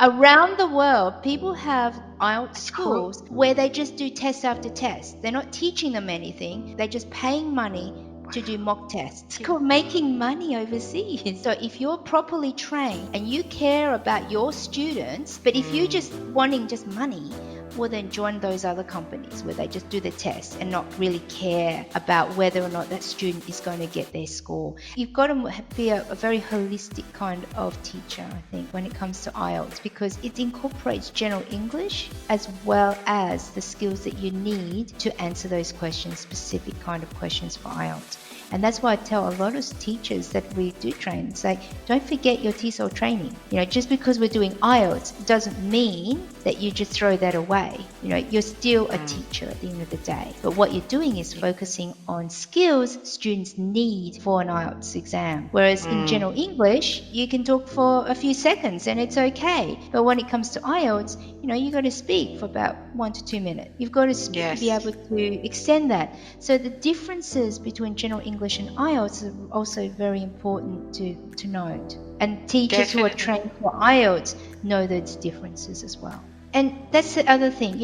Around the world, people have IELTS That's cool. schools where they just do test after test. They're not teaching them anything. They're just paying money to do mock tests. It's called making money overseas. So if you're properly trained and you care about your students, but if you're just wanting just money, well then join those other companies where they just do the test and not really care about whether or not that student is going to get their score. You've got to be a very holistic kind of teacher, I think, when it comes to IELTS, because it incorporates general English as well as the skills that you need to answer those questions, specific kind of questions for IELTS. And that's why I tell a lot of teachers that we do train, it's like, don't forget your TESOL training. Just because we're doing IELTS doesn't mean that you just throw that away. You're still a teacher at the end of the day. But what you're doing is focusing on skills students need for an IELTS exam. Whereas in general English, you can talk for a few seconds and it's okay. But when it comes to IELTS, you've got to speak for about 1 to 2 minutes. You've got to be Yes. able to extend that. So the differences between general English and IELTS are also very important to note. And teachers who are Definitely. trained for IELTS know those differences as well. And that's the other thing,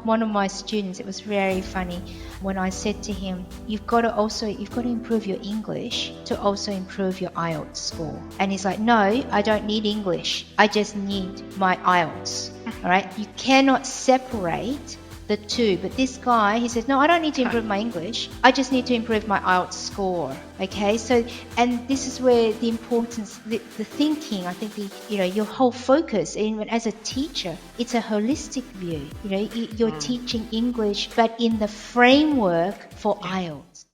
one of my students, it was very funny when I said to him, you've got to improve your English to also improve your IELTS score. And he's like, no, I don't need English. I just need my IELTS. All right. You cannot separate the two. But this guy, he says, no, I don't need to improve my English. I just need to improve my IELTS score. Okay, so, and this is where the importance, the thinking, I think your whole focus, even as a teacher, it's a holistic view. You're teaching English, but in the framework for IELTS.